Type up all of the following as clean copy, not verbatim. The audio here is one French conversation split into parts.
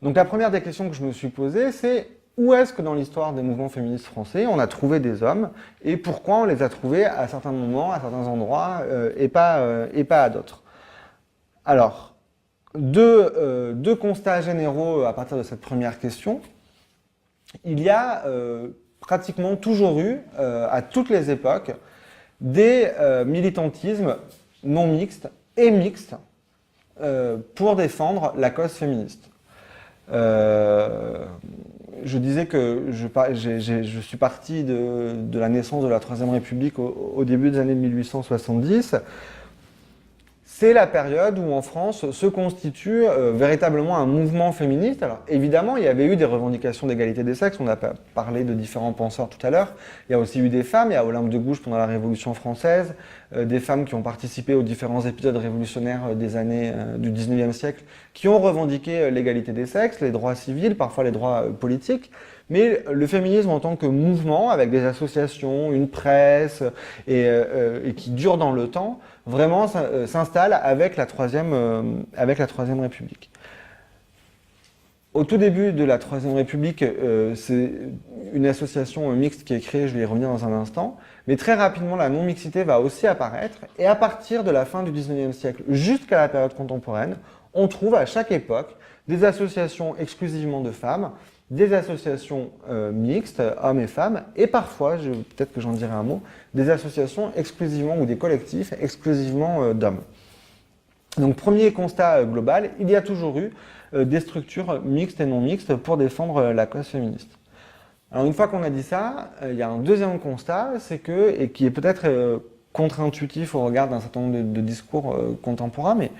Donc la première des questions que je me suis posée, c'est où est-ce que dans l'histoire des mouvements féministes français, on a trouvé des hommes et pourquoi on les a trouvés à certains moments, à certains endroits et pas à d'autres. Alors, deux constats généraux à partir de cette première question. Il y a pratiquement toujours eu, à toutes les époques, des militantismes non mixtes et mixtes pour défendre la cause féministe. Je disais que je suis parti de la naissance de la Troisième République au début des années 1870. C'est la période où en France se constitue véritablement un mouvement féministe. Alors évidemment, il y avait eu des revendications d'égalité des sexes, on a parlé de différents penseurs tout à l'heure. Il y a aussi eu des femmes, il y a Olympe de Gouges pendant la Révolution française, des femmes qui ont participé aux différents épisodes révolutionnaires des années du 19e siècle, qui ont revendiqué l'égalité des sexes, les droits civils, parfois les droits politiques. Mais le féminisme en tant que mouvement, avec des associations, une presse, et qui dure dans le temps, vraiment s'installe avec la Troisième République. Au tout début de la Troisième République, c'est une association mixte qui est créée, je vais y revenir dans un instant, mais très rapidement la non-mixité va aussi apparaître, et à partir de la fin du 19e siècle jusqu'à la période contemporaine, on trouve à chaque époque des associations exclusivement de femmes, des associations mixtes, hommes et femmes, et parfois, peut-être que j'en dirai un mot, des associations exclusivement ou des collectifs exclusivement d'hommes. Donc premier constat global, il y a toujours eu des structures mixtes et non mixtes pour défendre la cause féministe. Alors une fois qu'on a dit ça, il y a un deuxième constat, c'est que, et qui est peut-être contre-intuitif au regard d'un certain nombre de discours contemporains, mais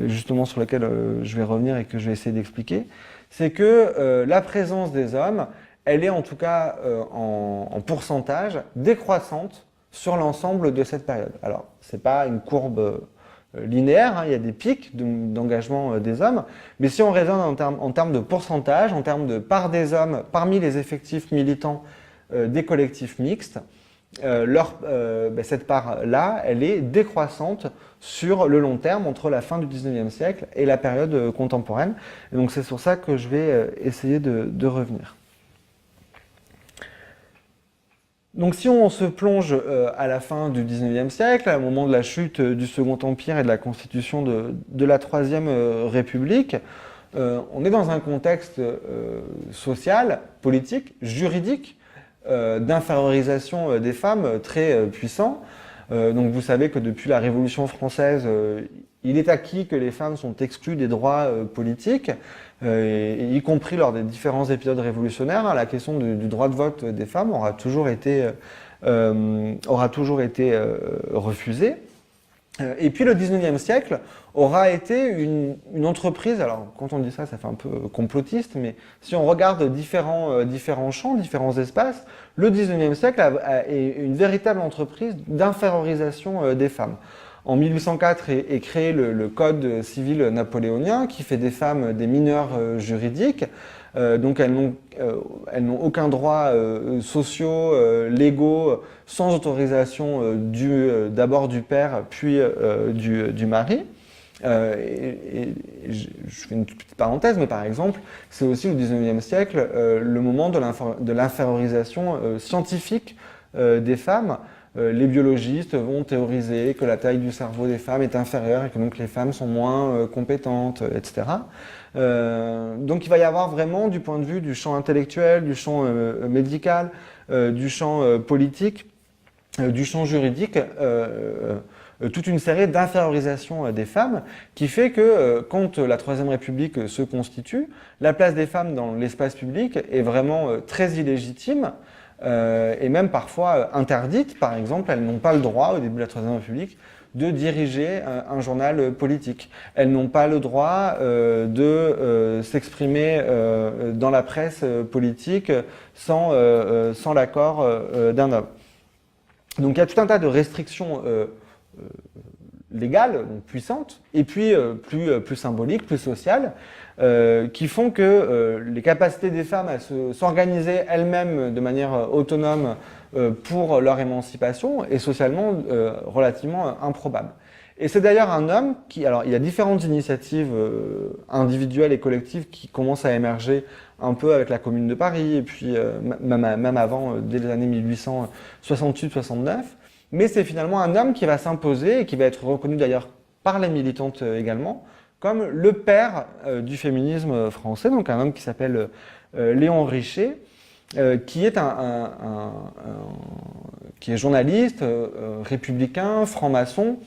justement sur lequel je vais revenir et que je vais essayer d'expliquer, c'est que la présence des hommes, elle est en tout cas en pourcentage décroissante sur l'ensemble de cette période. Alors, ce n'est pas une courbe linéaire, hein, il y a des pics d'engagement des hommes, mais si on raisonne en termes de pourcentage, en termes de part des hommes parmi les effectifs militants des collectifs mixtes, cette part-là, elle est décroissante sur le long terme entre la fin du 19e siècle et la période contemporaine. Et donc c'est sur ça que je vais essayer de revenir. Donc si on se plonge à la fin du 19e siècle, au moment de la chute du Second Empire et de la constitution de la Troisième République, on est dans un contexte social, politique, juridique, d'infériorisation des femmes très puissant. Donc vous savez que depuis la Révolution française, il est acquis que les femmes sont exclues des droits politiques, y compris lors des différents épisodes révolutionnaires. La question du droit de vote des femmes aura toujours été refusée. Et puis le 19e siècle aura été une entreprise, alors quand on dit ça, ça fait un peu complotiste, mais si on regarde différents champs, différents espaces, le 19e siècle est une véritable entreprise d'infériorisation des femmes. En 1804 est créé le Code civil napoléonien qui fait des femmes des mineurs juridiques. Donc elles n'ont aucun droit sociaux, légaux, sans autorisation d'abord du père, puis du mari. Je fais une petite parenthèse, mais par exemple, c'est aussi au XIXe siècle le moment de l'infériorisation scientifique des femmes. Les biologistes vont théoriser que la taille du cerveau des femmes est inférieure et que donc les femmes sont moins compétentes, etc. Donc il va y avoir vraiment, du point de vue du champ intellectuel, du champ médical, du champ politique, du champ juridique, toute une série d'infériorisations des femmes qui fait que quand la Troisième République se constitue, la place des femmes dans l'espace public est vraiment très illégitime et même parfois interdite. Par exemple, elles n'ont pas le droit, au début de la Troisième République, de diriger un journal politique. Elles n'ont pas le droit de s'exprimer dans la presse politique sans l'accord d'un homme. Donc il y a tout un tas de restrictions légales, donc puissantes, et puis plus symboliques, plus sociales, qui font que les capacités des femmes à s'organiser elles-mêmes de manière autonome pour leur émancipation est socialement relativement improbable. Et c'est d'ailleurs un homme qui, alors il y a différentes initiatives individuelles et collectives qui commencent à émerger un peu avec la Commune de Paris, et puis même avant, dès les années 1868-69, mais c'est finalement un homme qui va s'imposer et qui va être reconnu d'ailleurs par les militantes également, comme le père du féminisme français, donc un homme qui s'appelle Léon Richer, qui est qui est journaliste, républicain, franc-maçon,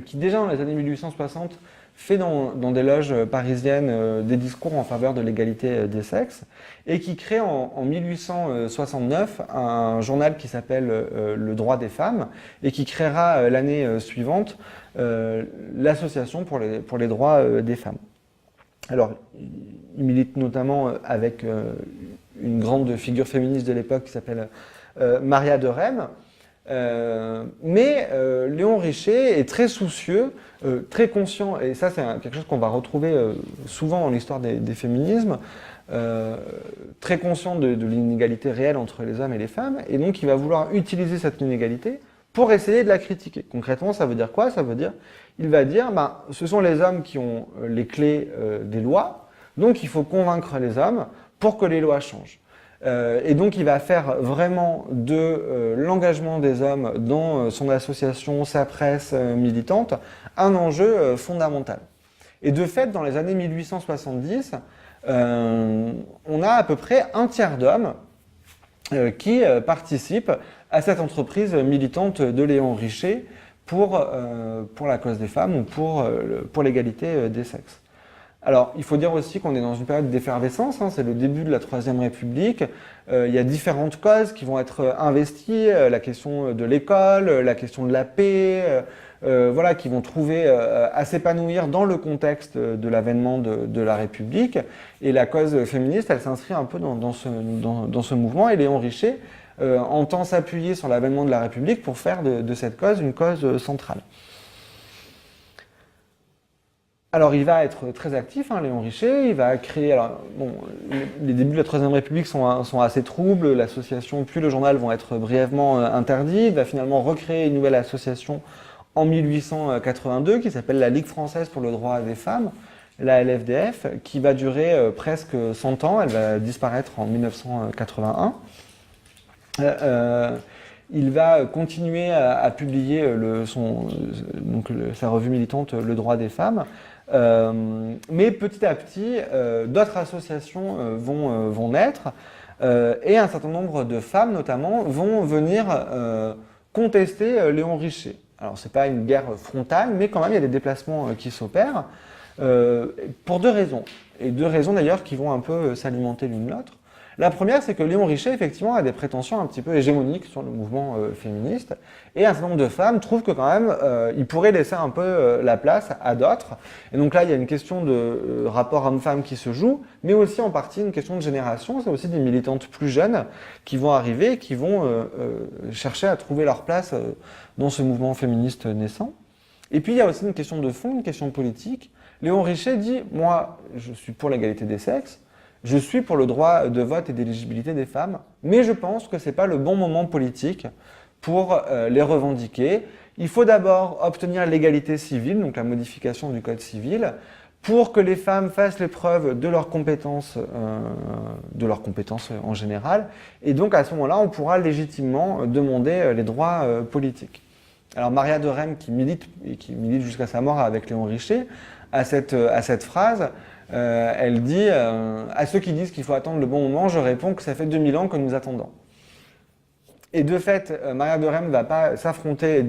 qui déjà dans les années 1860 fait dans des loges parisiennes des discours en faveur de l'égalité des sexes, et qui crée en 1869 un journal qui s'appelle Le Droit des femmes, et qui créera l'année suivante l'association pour les droits des femmes. Alors, il milite notamment avec une grande figure féministe de l'époque qui s'appelle Maria de Rème. Mais Léon Richer est très soucieux, très conscient, et ça c'est quelque chose qu'on va retrouver souvent dans l'histoire des féminismes, très conscient de l'inégalité réelle entre les hommes et les femmes, et donc il va vouloir utiliser cette inégalité pour essayer de la critiquer. Concrètement, ça veut dire quoi? Ça veut dire, il va dire, ce sont les hommes qui ont les clés des lois, donc il faut convaincre les hommes pour que les lois changent. Et donc il va faire vraiment de l'engagement des hommes dans son association, sa presse militante, un enjeu fondamental. Et de fait, dans les années 1870, on a à peu près un tiers d'hommes qui participent à cette entreprise militante de Léon Richer pour la cause des femmes ou pour l'égalité des sexes. Alors, il faut dire aussi qu'on est dans une période d'effervescence, c'est le début de la Troisième République. Il y a différentes causes qui vont être investies, la question de l'école, la question de la paix, voilà, qui vont trouver à s'épanouir dans le contexte de l'avènement de la République. Et la cause féministe, elle s'inscrit un peu dans ce mouvement. Et Léon Richer entend s'appuyer sur l'avènement de la République pour faire de cette cause une cause centrale. Alors il va être très actif, Léon Richer, il va créer, alors bon, les débuts de la Troisième République sont assez troubles, l'association puis le journal vont être brièvement interdits, il va finalement recréer une nouvelle association en 1882 qui s'appelle la Ligue française pour le droit des femmes, la LFDF, qui va durer presque 100 ans, elle va disparaître en 1981. Il va continuer à publier sa revue militante Le droit des femmes, mais petit à petit, d'autres associations vont naître, et un certain nombre de femmes notamment vont venir contester Léon Richer. Alors c'est pas une guerre frontale, mais quand même il y a des déplacements qui s'opèrent, pour deux raisons, et deux raisons d'ailleurs qui vont un peu s'alimenter l'une l'autre. La première, c'est que Léon Richer, effectivement, a des prétentions un petit peu hégémoniques sur le mouvement féministe, et un certain nombre de femmes trouvent que quand même, il pourrait laisser un peu la place à d'autres. Et donc là, il y a une question de rapport homme-femme qui se joue, mais aussi en partie une question de génération. C'est aussi des militantes plus jeunes qui vont arriver et qui vont chercher à trouver leur place dans ce mouvement féministe naissant. Et puis, il y a aussi une question de fond, une question politique. Léon Richer dit, moi, je suis pour l'égalité des sexes, je suis pour le droit de vote et d'éligibilité des femmes, mais je pense que ce n'est pas le bon moment politique pour les revendiquer. Il faut d'abord obtenir l'égalité civile, donc la modification du code civil, pour que les femmes fassent les preuves de leurs compétences en général, et donc à ce moment-là, on pourra légitimement demander les droits politiques. Alors Maria de Rème, qui milite jusqu'à sa mort avec Léon Richer, à cette phrase, elle dit à ceux qui disent qu'il faut attendre le bon moment, je réponds que ça fait 2000 ans que nous attendons. Et de fait, Maria de Rème ne va pas s'affronter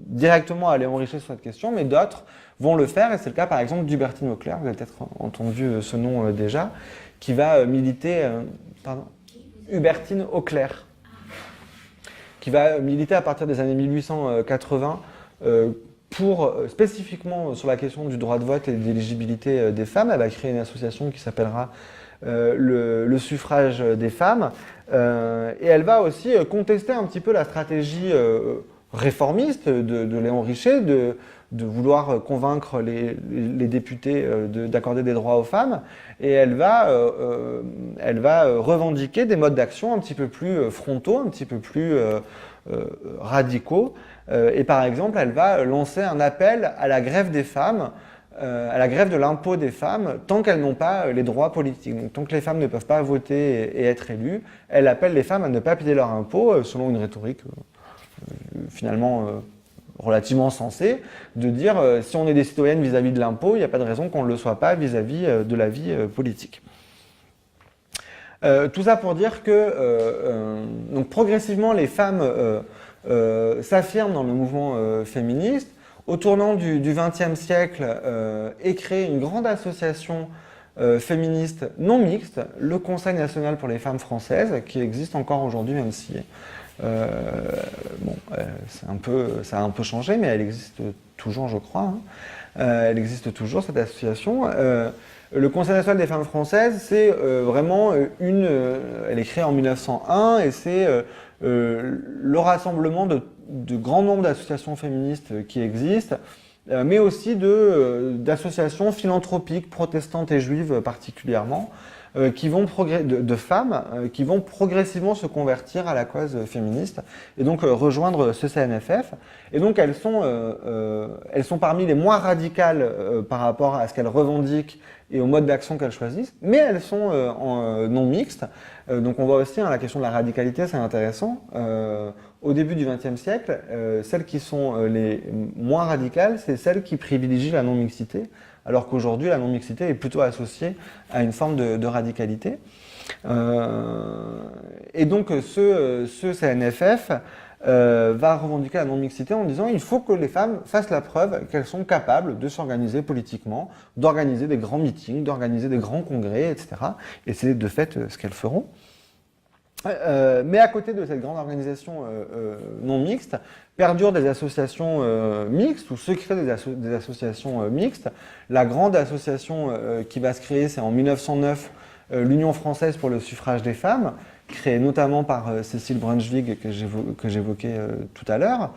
directement à Léon Richer sur cette question, mais d'autres vont le faire, et c'est le cas par exemple d'Hubertine Auclair, vous avez peut-être entendu ce nom déjà, qui va militer, Hubertine Auclair, qui va militer à partir des années 1880 spécifiquement sur la question du droit de vote et d'éligibilité des femmes. Elle va créer une association qui s'appellera le suffrage des femmes, et elle va aussi contester un petit peu la stratégie réformiste de Léon Richer, de vouloir convaincre les députés d'accorder des droits aux femmes, et elle va revendiquer des modes d'action un petit peu plus frontaux, un petit peu plus radicaux, et par exemple, elle va lancer un appel à la grève des femmes, à la grève de l'impôt des femmes, tant qu'elles n'ont pas les droits politiques. Donc, tant que les femmes ne peuvent pas voter et être élues, elle appelle les femmes à ne pas payer leur impôt, selon une rhétorique finalement relativement sensée, de dire si on est des citoyennes vis-à-vis de l'impôt, il n'y a pas de raison qu'on ne le soit pas vis-à-vis de la vie politique. Tout ça pour dire que donc progressivement les femmes s'affirment dans le mouvement féministe. Au tournant du XXe siècle est créée une grande association féministe non mixte, le Conseil national pour les femmes françaises, qui existe encore aujourd'hui, même si ça a un peu changé, mais elle existe toujours, je crois. Elle existe toujours, cette association. Le Conseil national des femmes françaises, c'est vraiment elle est créée en 1901 et c'est le rassemblement de grand nombre d'associations féministes qui existent, mais aussi d'associations philanthropiques, protestantes et juives particulièrement, de femmes qui vont progressivement se convertir à la cause féministe et donc rejoindre ce CNFF. Et donc elles sont parmi les moins radicales par rapport à ce qu'elles revendiquent et au mode d'action qu'elles choisissent, mais elles sont non mixtes. Donc on voit aussi la question de la radicalité, c'est intéressant. Au début du XXe siècle, celles qui sont les moins radicales, c'est celles qui privilégient la non-mixité, alors qu'aujourd'hui, la non-mixité est plutôt associée à une forme de radicalité. Et donc, ce CNFF va revendiquer la non-mixité en disant il faut que les femmes fassent la preuve qu'elles sont capables de s'organiser politiquement, d'organiser des grands meetings, d'organiser des grands congrès, etc. Et c'est de fait ce qu'elles feront. Mais à côté de cette grande organisation non mixte, perdurent des associations mixtes ou se créent des associations mixtes. La grande association qui va se créer, c'est en 1909, l'Union française pour le suffrage des femmes, créée notamment par Cécile Brunschwig que j'évoquais tout à l'heure,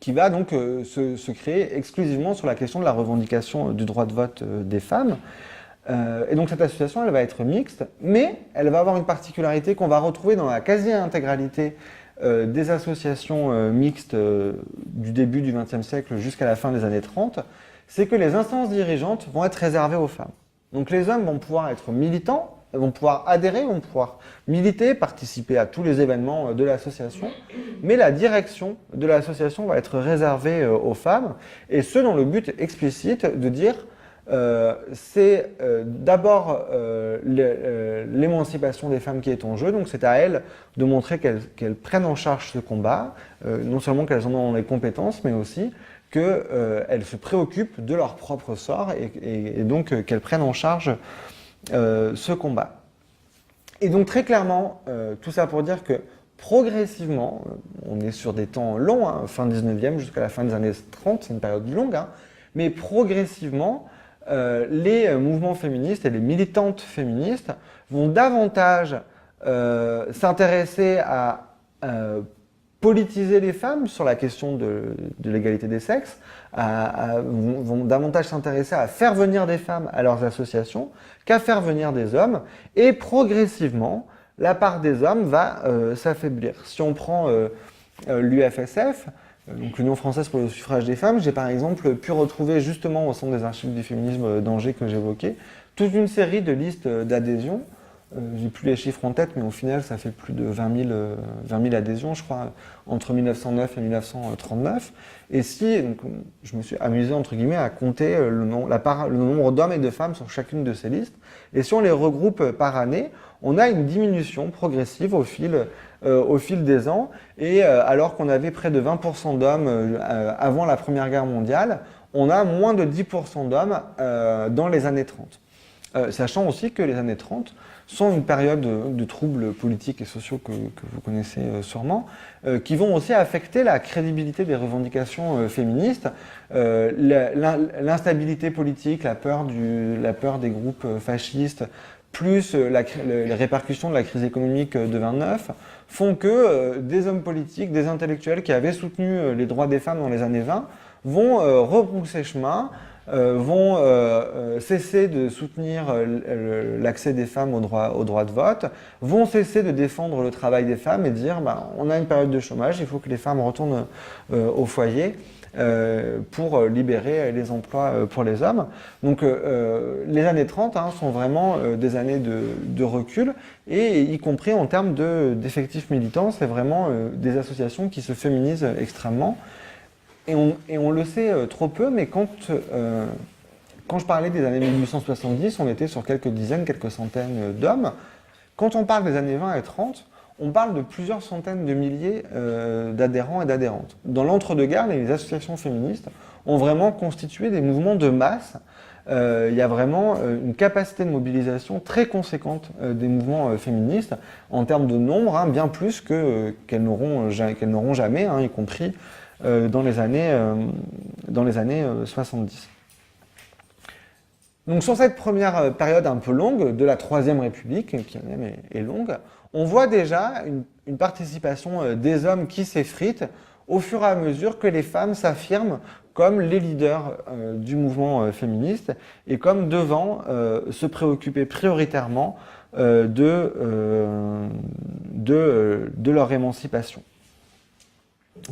qui va donc se créer exclusivement sur la question de la revendication du droit de vote des femmes. Et donc cette association, elle va être mixte, mais elle va avoir une particularité qu'on va retrouver dans la quasi-intégralité des associations mixtes du début du XXe siècle jusqu'à la fin des années 30, c'est que les instances dirigeantes vont être réservées aux femmes. Donc les hommes vont pouvoir être militants, vont pouvoir adhérer, vont pouvoir militer, participer à tous les événements de l'association, mais la direction de l'association va être réservée aux femmes, et ce dans le but explicite de dire c'est d'abord l'émancipation des femmes qui est en jeu, donc c'est à elles de montrer qu'elles prennent en charge ce combat, non seulement qu'elles en ont les compétences, mais aussi qu'elles se préoccupent de leur propre sort et donc qu'elles prennent en charge ce combat. Et donc très clairement, tout ça pour dire que progressivement, on est sur des temps longs, hein, fin 19e jusqu'à la fin des années 30, c'est une période longue, hein, mais progressivement, les mouvements féministes et les militantes féministes vont davantage s'intéresser à politiser les femmes sur la question de l'égalité des sexes, vont davantage s'intéresser à faire venir des femmes à leurs associations qu'à faire venir des hommes, et progressivement, la part des hommes va s'affaiblir. Si on prend l'UFSF, donc l'Union française pour le suffrage des femmes, j'ai par exemple pu retrouver justement au Centre des archives du féminisme d'Angers que j'évoquais, toute une série de listes d'adhésions. J'ai plus les chiffres en tête, mais au final ça fait plus de 20 000 adhésions, je crois, entre 1909 et 1939. Et si, donc, je me suis amusé entre guillemets à compter le nombre d'hommes et de femmes sur chacune de ces listes, et si on les regroupe par année, on a une diminution progressive au fil des ans, et alors qu'on avait près de 20% d'hommes avant la Première Guerre mondiale, on a moins de 10% d'hommes dans les années 30. Sachant aussi que les années 30 sont une période de troubles politiques et sociaux que vous connaissez sûrement, qui vont aussi affecter la crédibilité des revendications féministes, l'instabilité politique, la peur des groupes fascistes, plus les répercussions de la crise économique de 29, font que des hommes politiques, des intellectuels qui avaient soutenu les droits des femmes dans les années 20 vont rebrousser chemin, vont cesser de soutenir l'accès des femmes au droit de vote, vont cesser de défendre le travail des femmes et dire on a une période de chômage, il faut que les femmes retournent au foyer pour libérer les emplois pour les hommes. Donc les années 30 sont vraiment des années de recul, et y compris en termes d'effectifs militants, c'est vraiment des associations qui se féminisent extrêmement. Et on le sait trop peu, mais quand je parlais des années 1870, on était sur quelques dizaines, quelques centaines d'hommes. Quand on parle des années 20 et 30, on parle de plusieurs centaines de milliers d'adhérents et d'adhérentes. Dans l'entre-deux-guerres, les associations féministes ont vraiment constitué des mouvements de masse. Il y a vraiment une capacité de mobilisation très conséquente des mouvements féministes en termes de nombre, bien plus qu'elles n'auront jamais, y compris dans les années 70. Donc sur cette première période un peu longue de la Troisième République, qui même est longue, on voit déjà une participation des hommes qui s'effrite au fur et à mesure que les femmes s'affirment comme les leaders du mouvement féministe et comme devant se préoccuper prioritairement de leur émancipation.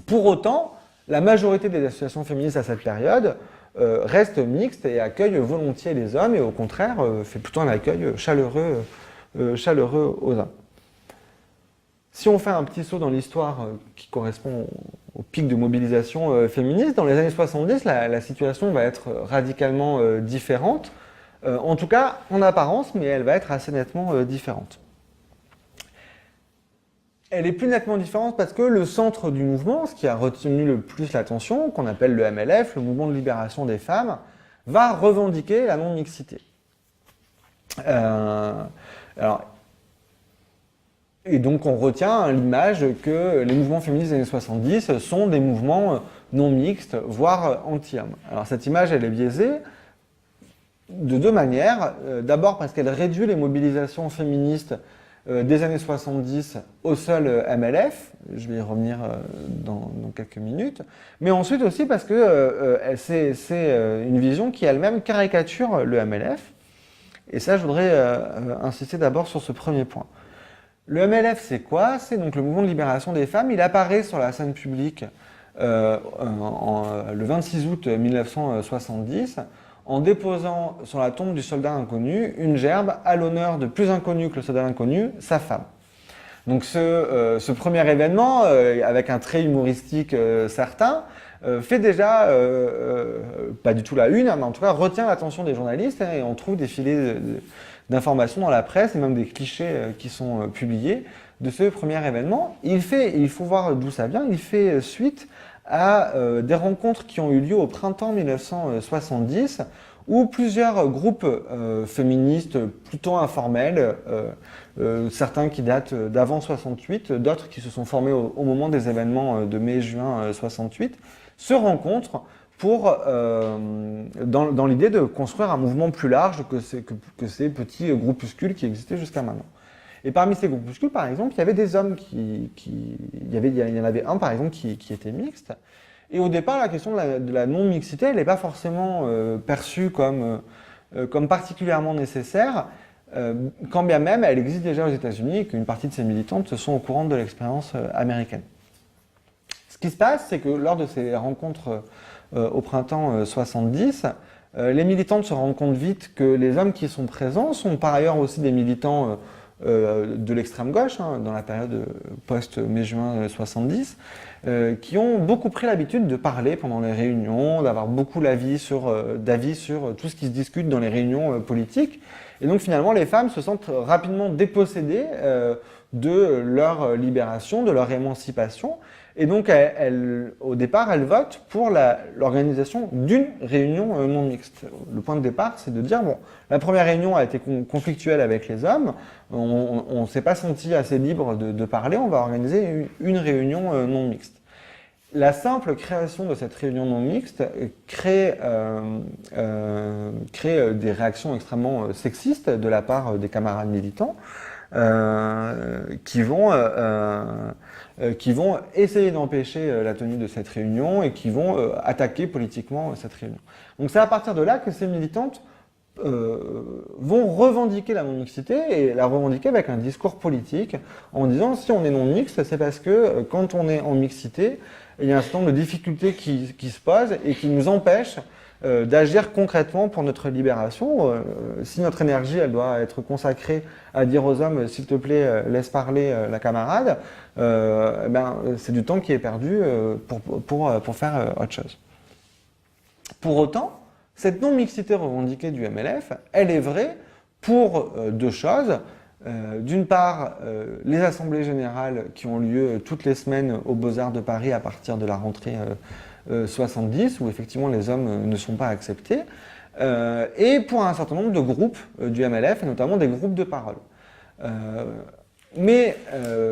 Pour autant, la majorité des associations féministes à cette période reste mixte et accueille volontiers les hommes, et au contraire fait plutôt un accueil chaleureux aux hommes. Si on fait un petit saut dans l'histoire qui correspond au pic de mobilisation féministe, dans les années 70, la situation va être radicalement différente, en tout cas en apparence, mais elle va être assez nettement différente. Elle est plus nettement différente parce que le centre du mouvement, ce qui a retenu le plus l'attention, qu'on appelle le MLF, le mouvement de libération des femmes, va revendiquer la non-mixité. Et donc on retient l'image que les mouvements féministes des années 70 sont des mouvements non mixtes, voire anti-hommes. Alors cette image, elle est biaisée de deux manières. D'abord parce qu'elle réduit les mobilisations féministes des années 70 au seul MLF, je vais y revenir dans quelques minutes, mais ensuite aussi parce que c'est une vision qui elle-même caricature le MLF, et ça je voudrais insister d'abord sur ce premier point. Le MLF, c'est quoi? C'est donc le mouvement de libération des femmes. Il apparaît sur la scène publique le 26 août 1970 en déposant sur la tombe du soldat inconnu une gerbe à l'honneur de plus inconnu que le soldat inconnu, sa femme. Donc ce premier événement, avec un trait humoristique certain, fait déjà, pas du tout la une, mais en tout cas retient l'attention des journalistes, et on trouve des filets d'informations dans la presse et même des clichés qui sont publiés de ce premier événement. Il faut voir d'où ça vient, il fait suite à des rencontres qui ont eu lieu au printemps 1970 où plusieurs groupes féministes plutôt informels, certains qui datent d'avant 68, d'autres qui se sont formés au moment des événements de mai-juin 68, se rencontrent dans l'idée de construire un mouvement plus large que ces petits groupuscules qui existaient jusqu'à maintenant. Et parmi ces groupuscules, par exemple, il y avait des hommes il y en avait un, par exemple, qui était mixte. Et au départ, la question de la non-mixité, elle n'est pas forcément perçue comme particulièrement nécessaire, quand bien même elle existe déjà aux États-Unis et qu'une partie de ces militantes sont au courant de l'expérience américaine. Ce qui se passe, c'est que lors de ces rencontres au printemps 70, les militantes se rendent compte vite que les hommes qui sont présents sont par ailleurs aussi des militants de l'extrême gauche, dans la période post-mai-juin 70, qui ont beaucoup pris l'habitude de parler pendant les réunions, d'avoir beaucoup d'avis sur tout ce qui se discute dans les réunions politiques. Et donc finalement, les femmes se sentent rapidement dépossédées de leur libération, de leur émancipation. Et donc, au départ, elles votent pour l'organisation d'une réunion non mixte. Le point de départ, c'est de dire, bon, la première réunion a été conflictuelle avec les hommes, on ne s'est pas senti assez libre de parler, on va organiser une réunion non mixte. la simple création de cette réunion non mixte crée des réactions extrêmement sexistes de la part des camarades militants qui vont essayer d'empêcher la tenue de cette réunion et qui vont attaquer politiquement cette réunion. Donc c'est à partir de là que ces militantes vont revendiquer la non-mixité et la revendiquer avec un discours politique en disant si on est non-mixte, c'est parce que quand on est en mixité, il y a un certain nombre de difficultés qui se posent et qui nous empêchent d'agir concrètement pour notre libération. Si notre énergie, elle doit être consacrée à dire aux hommes, s'il te plaît, laisse parler la camarade, c'est du temps qui est perdu pour faire autre chose. Pour autant, cette non-mixité revendiquée du MLF, elle est vraie pour deux choses. D'une part, les assemblées générales qui ont lieu toutes les semaines aux Beaux-Arts de Paris à partir de la rentrée 70, où effectivement les hommes ne sont pas acceptés, et pour un certain nombre de groupes du MLF, et notamment des groupes de parole. Mais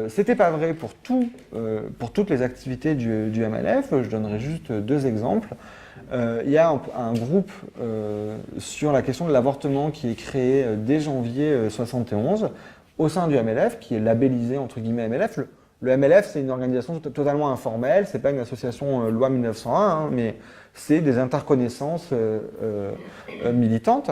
c'était pas vrai pour toutes les activités du MLF. Je donnerai juste deux exemples. Il y a un groupe sur la question de l'avortement qui est créé dès janvier 71 au sein du MLF, qui est labellisé entre guillemets MLF. Le MLF, c'est une organisation totalement informelle, c'est pas une association loi 1901, hein, mais c'est des interconnaissances militantes.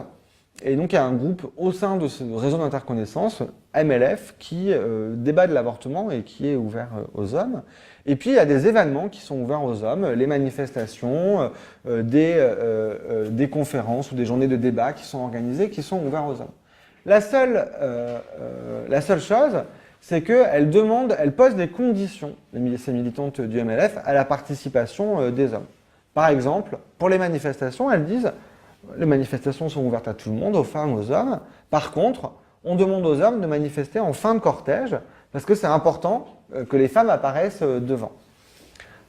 Et donc il y a un groupe au sein de ce réseau d'interconnaissances, MLF, qui débat de l'avortement et qui est ouvert aux hommes. Et puis il y a des événements qui sont ouverts aux hommes, les manifestations, des conférences ou des journées de débat qui sont organisées, qui sont ouverts aux hommes. La seule chose, c'est qu'elle pose des conditions, ces militantes du MLF, à la participation des hommes. Par exemple, pour les manifestations, elles disent les manifestations sont ouvertes à tout le monde, aux femmes, aux hommes. Par contre, on demande aux hommes de manifester en fin de cortège parce que c'est important que les femmes apparaissent devant.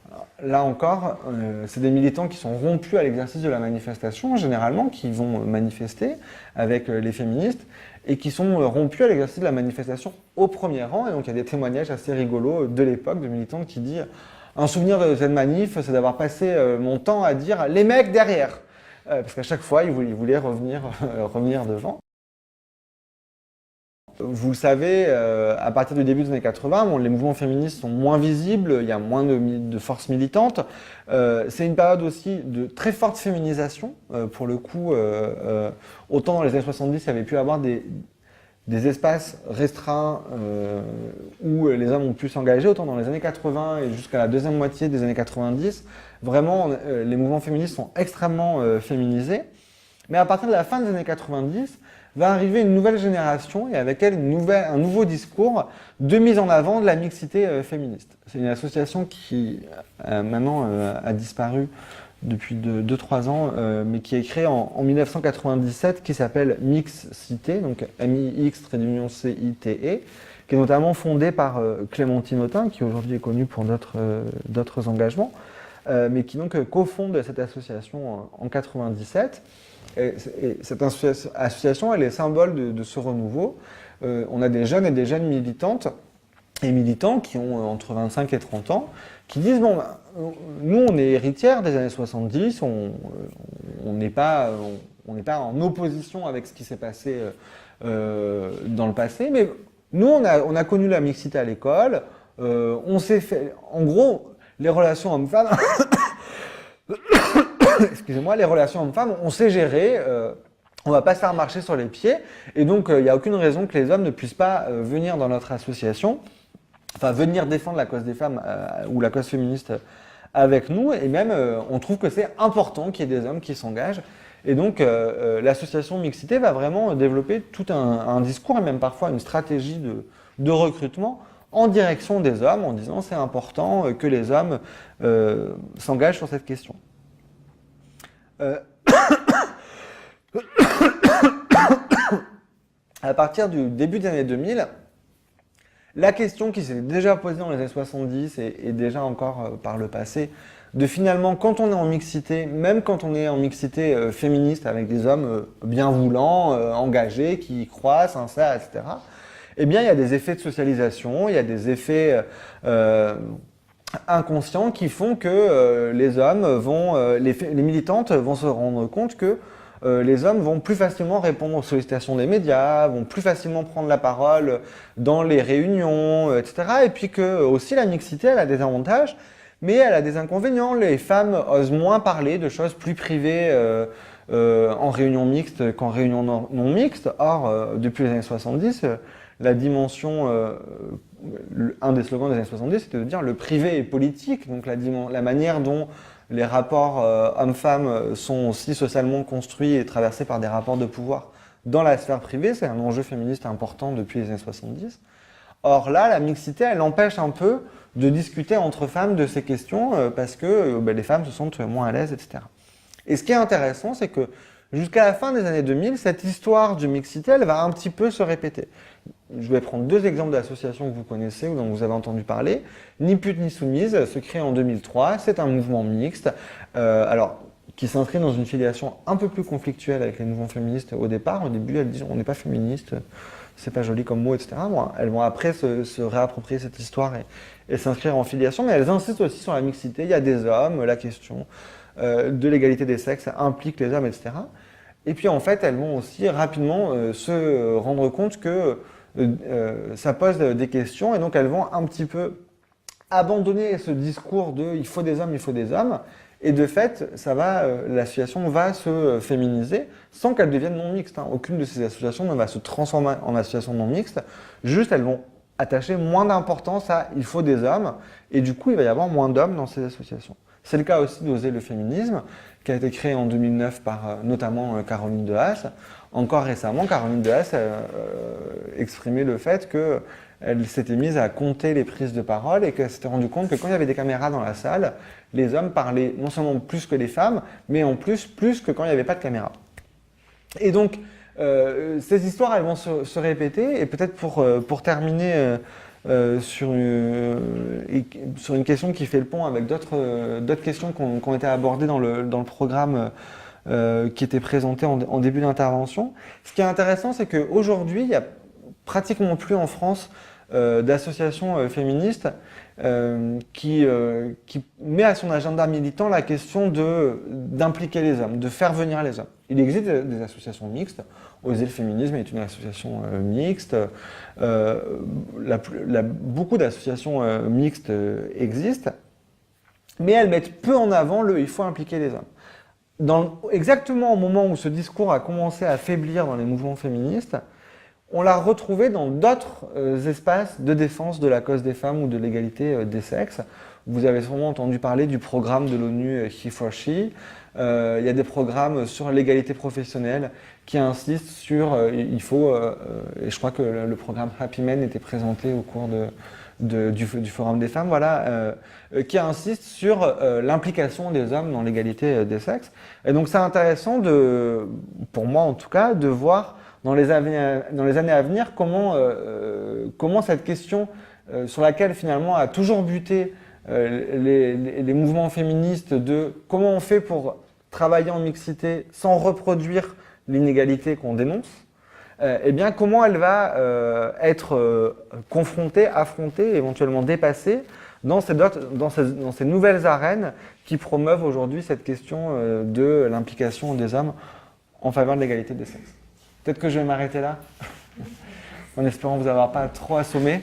Alors, là encore, c'est des militants qui sont rompus à l'exercice de la manifestation, généralement, qui vont manifester avec les féministes et qui sont rompus à l'exercice de la manifestation au premier rang. Et donc il y a des témoignages assez rigolos de l'époque de militantes qui disent un souvenir de cette manif, c'est d'avoir passé mon temps à dire les mecs derrière. Parce qu'à chaque fois, ils voulaient revenir devant. Vous le savez, à partir du début des années 80, les mouvements féministes sont moins visibles, il y a moins de forces militantes. C'est une période aussi de très forte féminisation. Pour le coup, autant dans les années 70, il y avait pu avoir des espaces restreints où les hommes ont pu s'engager, autant dans les années 80 et jusqu'à la deuxième moitié des années 90, vraiment, les mouvements féministes sont extrêmement féminisés. Mais à partir de la fin des années 90, va arriver une nouvelle génération et avec elle un nouveau discours de mise en avant de la mixité féministe. C'est une association qui maintenant a disparu depuis 2-3 ans, mais qui est créée en 1997, qui s'appelle Mixcité, donc MIX-CITE, qui est notamment fondée par Clémentine Autain, qui aujourd'hui est connue pour d'autres engagements, mais qui donc cofonde cette association en 1997. Et cette association, elle est symbole de ce renouveau. On a des jeunes et des jeunes militantes et militants qui ont entre 25 et 30 ans, qui disent, bon, nous on est héritières des années 70, on n'est pas en opposition avec ce qui s'est passé dans le passé, mais nous on a connu la mixité à l'école, on s'est fait, en gros, les relations hommes-femmes, excusez-moi, les relations hommes-femmes, on sait gérer, on va pas se faire marcher sur les pieds, et donc il n'y a aucune raison que les hommes ne puissent pas venir dans notre association, enfin venir défendre la cause des femmes ou la cause féministe avec nous, et même on trouve que c'est important qu'il y ait des hommes qui s'engagent. Et donc l'association Mixité va vraiment développer tout un discours et même parfois une stratégie de recrutement en direction des hommes, en disant c'est important que les hommes s'engagent sur cette question. À partir du début des années 2000, la question qui s'est déjà posée dans les années 70 et déjà encore par le passé, de finalement, quand on est en mixité, même quand on est en mixité féministe avec des hommes bienvoulants, engagés, qui y croient, sincères, etc., eh bien, il y a des effets de socialisation, il y a des effets inconscients qui font que les hommes les militantes vont se rendre compte que les hommes vont plus facilement répondre aux sollicitations des médias, vont plus facilement prendre la parole dans les réunions, etc. Et puis que aussi la mixité, elle a des avantages, mais elle a des inconvénients. Les femmes osent moins parler de choses plus privées en réunion mixte qu'en réunion non mixte. Or, depuis les années 70, la dimension, un des slogans des années 70, c'était de dire le privé est politique, donc la manière dont les rapports hommes-femmes sont aussi socialement construits et traversés par des rapports de pouvoir dans la sphère privée, c'est un enjeu féministe important depuis les années 70. Or là, la mixité, elle empêche un peu de discuter entre femmes de ces questions parce que les femmes se sentent moins à l'aise, etc. Et ce qui est intéressant, c'est que jusqu'à la fin des années 2000, cette histoire de mixité, elle va un petit peu se répéter. Je vais prendre deux exemples d'associations que vous connaissez ou dont vous avez entendu parler. Ni pute ni soumise se crée en 2003. C'est un mouvement mixte, qui s'inscrit dans une filiation un peu plus conflictuelle avec les mouvements féministes au départ. Au début, elles disent on n'est pas féministe, c'est pas joli comme mot, etc. Bon, elles vont après se réapproprier cette histoire et s'inscrire en filiation, mais elles insistent aussi sur la mixité. Il y a des hommes, la question de l'égalité des sexes implique les hommes, etc. Et puis en fait, elles vont aussi rapidement se rendre compte que ça pose des questions, et donc elles vont un petit peu abandonner ce discours de il faut des hommes, et de fait, l'association va se féminiser sans qu'elle devienne non mixte. Aucune de ces associations ne va se transformer en association non mixte, juste elles vont attacher moins d'importance à il faut des hommes, et du coup il va y avoir moins d'hommes dans ces associations. C'est le cas aussi d'Oser le féminisme, qui a été créé en 2009 par notamment Caroline de Haas. Encore récemment, Caroline de Haas a exprimé le fait qu'elle s'était mise à compter les prises de parole et qu'elle s'était rendue compte que quand il y avait des caméras dans la salle, les hommes parlaient non seulement plus que les femmes, mais en plus que quand il n'y avait pas de caméra. Et donc, ces histoires, elles vont se répéter. Et peut-être pour terminer sur une question qui fait le pont avec d'autres questions qui ont été abordées dans le programme qui était présenté en début d'intervention. Ce qui est intéressant, c'est qu'aujourd'hui, il n'y a pratiquement plus en France d'associations féministes qui met à son agenda militant la question d'impliquer les hommes, de faire venir les hommes. Il existe des associations mixtes. Oser le féminisme est une association mixte. Beaucoup d'associations mixtes existent, mais elles mettent peu en avant il faut impliquer les hommes. Exactement au moment où ce discours a commencé à faiblir dans les mouvements féministes, on l'a retrouvé dans d'autres espaces de défense de la cause des femmes ou de l'égalité des sexes. Vous avez sûrement entendu parler du programme de l'ONU He for She. Il y a des programmes sur l'égalité professionnelle qui insistent sur et je crois que le programme Happy Men était présenté au cours du Forum des femmes, qui insiste sur l'implication des hommes dans l'égalité des sexes. Et donc c'est intéressant, pour moi en tout cas, de voir dans les années à venir comment cette question sur laquelle finalement a toujours buté les mouvements féministes de comment on fait pour travailler en mixité sans reproduire l'inégalité qu'on dénonce, comment elle va être confrontée, affrontée, éventuellement dépassée dans ces nouvelles arènes qui promeuvent aujourd'hui cette question de l'implication des hommes en faveur de l'égalité des sexes. Peut-être que je vais m'arrêter là, en espérant vous avoir pas trop assommé.